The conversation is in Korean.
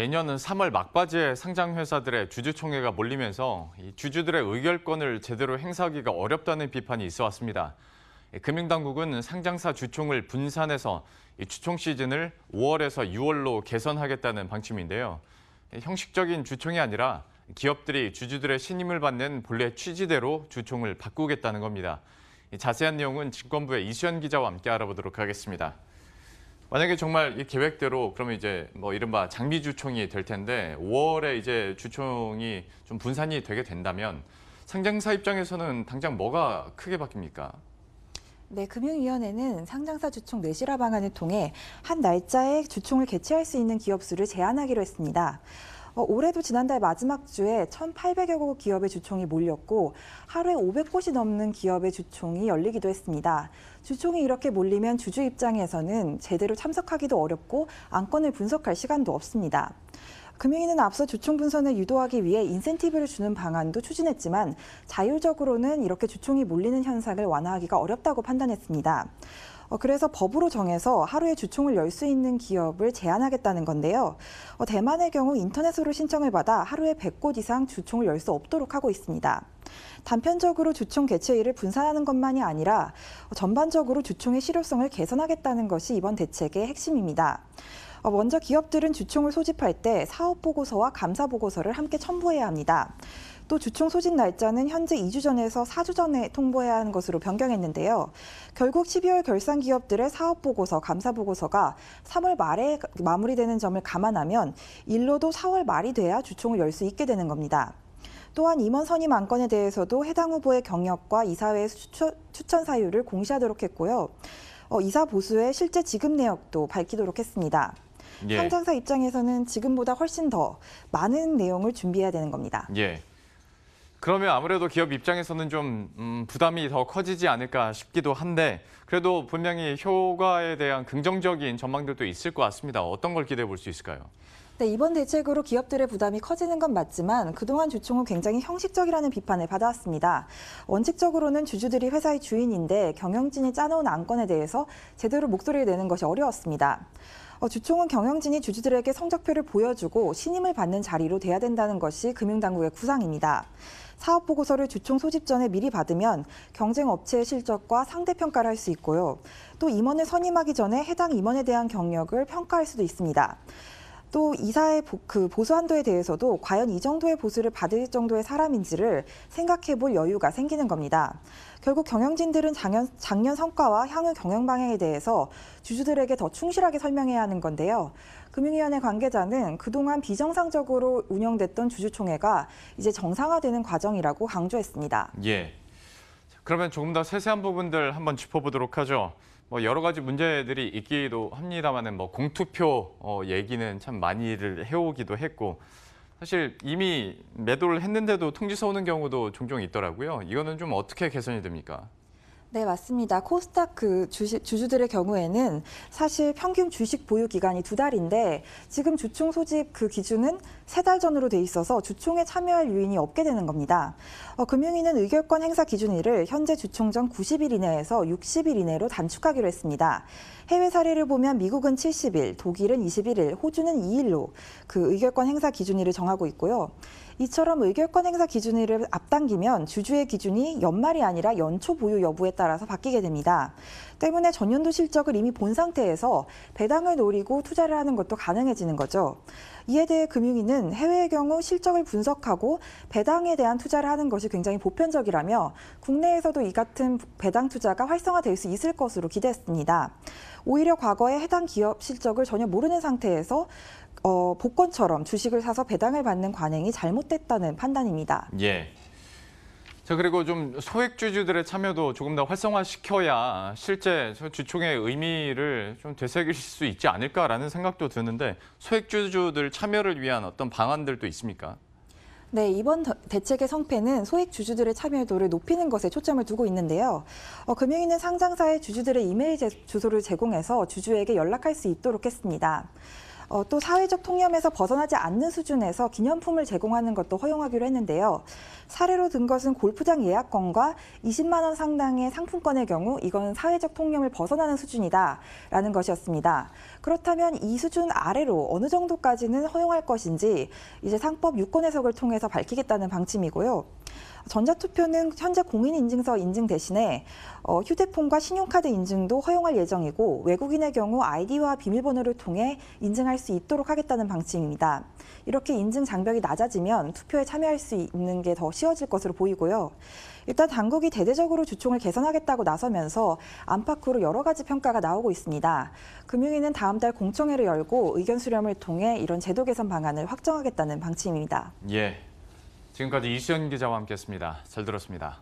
매년 3월 막바지에 상장 회사들의 주주총회가 몰리면서 이 주주들의 의결권을 제대로 행사하기가 어렵다는 비판이 있어 왔습니다. 금융당국은 상장사 주총을 분산해서 이 주총 시즌을 5월에서 6월로 개선하겠다는 방침인데요. 형식적인 주총이 아니라 기업들이 주주들의 신임을 받는 본래 취지대로 주총을 바꾸겠다는 겁니다. 자세한 내용은 증권부의 이수연 기자와 함께 알아보도록 하겠습니다. 만약에 정말 이 계획대로 그러면 이제 뭐 이른바 장기 주총이 될 텐데 5월에 이제 주총이 좀 분산이 되게 된다면 상장사 입장에서는 당장 뭐가 크게 바뀝니까? 네, 금융위원회는 상장사 주총 뇌실화 방안을 통해 한 날짜에 주총을 개최할 수 있는 기업 수를 제한하기로 했습니다. 올해도 지난달 마지막 주에 1,800여 곳 기업의 주총이 몰렸고 하루에 500곳이 넘는 기업의 주총이 열리기도 했습니다. 주총이 이렇게 몰리면 주주 입장에서는 제대로 참석하기도 어렵고 안건을 분석할 시간도 없습니다. 금융위는 앞서 주총 분산을 유도하기 위해 인센티브를 주는 방안도 추진했지만 자율적으로는 이렇게 주총이 몰리는 현상을 완화하기가 어렵다고 판단했습니다. 그래서 법으로 정해서 하루에 주총을 열 수 있는 기업을 제한하겠다는 건데요. 대만의 경우 인터넷으로 신청을 받아 하루에 100곳 이상 주총을 열 수 없도록 하고 있습니다. 단편적으로 주총 개최일을 분산하는 것만이 아니라 전반적으로 주총의 실효성을 개선하겠다는 것이 이번 대책의 핵심입니다. 먼저 기업들은 주총을 소집할 때 사업보고서와 감사보고서를 함께 첨부해야 합니다. 또 주총 소집 날짜는 현재 2주 전에서 4주 전에 통보해야 하는 것으로 변경했는데요. 결국 12월 결산 기업들의 사업보고서, 감사보고서가 3월 말에 마무리되는 점을 감안하면 일로도 4월 말이 돼야 주총을 열 수 있게 되는 겁니다. 또한 임원 선임 안건에 대해서도 해당 후보의 경력과 이사회의 추천 사유를 공시하도록 했고요. 이사 보수의 실제 지급 내역도 밝히도록 했습니다. 예. 상장사 입장에서는 지금보다 훨씬 더 많은 내용을 준비해야 되는 겁니다. 예. 그러면 아무래도 기업 입장에서는 좀 부담이 더 커지지 않을까 싶기도 한데 그래도 분명히 효과에 대한 긍정적인 전망들도 있을 것 같습니다. 어떤 걸 기대해 볼 수 있을까요? 네, 이번 대책으로 기업들의 부담이 커지는 건 맞지만 그동안 주총은 굉장히 형식적이라는 비판을 받아왔습니다. 원칙적으로는 주주들이 회사의 주인인데 경영진이 짜놓은 안건에 대해서 제대로 목소리를 내는 것이 어려웠습니다. 주총은 경영진이 주주들에게 성적표를 보여주고 신임을 받는 자리로 돼야 된다는 것이 금융당국의 구상입니다. 사업보고서를 주총 소집 전에 미리 받으면 경쟁 업체의 실적과 상대평가를 할 수 있고요. 또 임원을 선임하기 전에 해당 임원에 대한 경력을 평가할 수도 있습니다. 또 이사의 보수 한도에 대해서도 과연 이 정도의 보수를 받을 정도의 사람인지를 생각해 볼 여유가 생기는 겁니다. 결국 경영진들은 작년 성과와 향후 경영 방향에 대해서 주주들에게 더 충실하게 설명해야 하는 건데요. 금융위원회 관계자는 그동안 비정상적으로 운영됐던 주주총회가 이제 정상화되는 과정이라고 강조했습니다. 예. 그러면 조금 더 세세한 부분들 한번 짚어보도록 하죠. 뭐 여러 가지 문제들이 있기도 합니다만은 뭐 공투표 얘기는 참 많이들 해오기도 했고 사실 이미 매도를 했는데도 통지서 오는 경우도 종종 있더라고요. 이거는 좀 어떻게 개선이 됩니까? 네, 맞습니다. 코스닥 주주들의 경우에는 사실 평균 주식 보유 기간이 2달인데 지금 주총 소집 기준은 3달 전으로 돼 있어서 주총에 참여할 유인이 없게 되는 겁니다. 금융위는 의결권 행사 기준일을 현재 주총 전 90일 이내에서 60일 이내로 단축하기로 했습니다. 해외 사례를 보면 미국은 70일, 독일은 21일, 호주는 2일로 의결권 행사 기준일을 정하고 있고요. 이처럼 의결권 행사 기준일을 앞당기면 주주의 기준이 연말이 아니라 연초 보유 여부에 따라서 바뀌게 됩니다. 때문에 전년도 실적을 이미 본 상태에서 배당을 노리고 투자를 하는 것도 가능해지는 거죠. 이에 대해 금융위는 해외의 경우 실적을 분석하고 배당에 대한 투자를 하는 것이 굉장히 보편적이라며 국내에서도 이 같은 배당 투자가 활성화될 수 있을 것으로 기대했습니다. 오히려 과거에 해당 기업 실적을 전혀 모르는 상태에서 복권처럼 주식을 사서 배당을 받는 관행이 잘못됐다는 판단입니다. 예. 자, 그리고 좀 소액주주들의 참여도 조금 더 활성화시켜야 실제 주총의 의미를 좀 되새길 수 있지 않을까라는 생각도 드는데 소액주주들 참여를 위한 어떤 방안들도 있습니까? 네, 이번 대책의 성패는 소액 주주들의 참여도를 높이는 것에 초점을 두고 있는데요. 금융위는 상장사의 주주들의 이메일 주소를 제공해서 주주에게 연락할 수 있도록 했습니다. 또 사회적 통념에서 벗어나지 않는 수준에서 기념품을 제공하는 것도 허용하기로 했는데요. 사례로 든 것은 골프장 예약권과 20만 원 상당의 상품권의 경우 이건 사회적 통념을 벗어나는 수준이다라는 것이었습니다. 그렇다면 이 수준 아래로 어느 정도까지는 허용할 것인지 이제 상법 유권 해석을 통해서 밝히겠다는 방침이고요. 전자투표는 현재 공인인증서 인증 대신에 휴대폰과 신용카드 인증도 허용할 예정이고 외국인의 경우 아이디와 비밀번호를 통해 인증할 수 있도록 하겠다는 방침입니다. 이렇게 인증 장벽이 낮아지면 투표에 참여할 수 있는 게 더 쉬워질 것으로 보이고요. 일단 당국이 대대적으로 주총을 개선하겠다고 나서면서 안팎으로 여러 가지 평가가 나오고 있습니다. 금융위는 다음 달 공청회를 열고 의견 수렴을 통해 이런 제도 개선 방안을 확정하겠다는 방침입니다. 예, 지금까지 이수연 기자와 함께했습니다. 잘 들었습니다.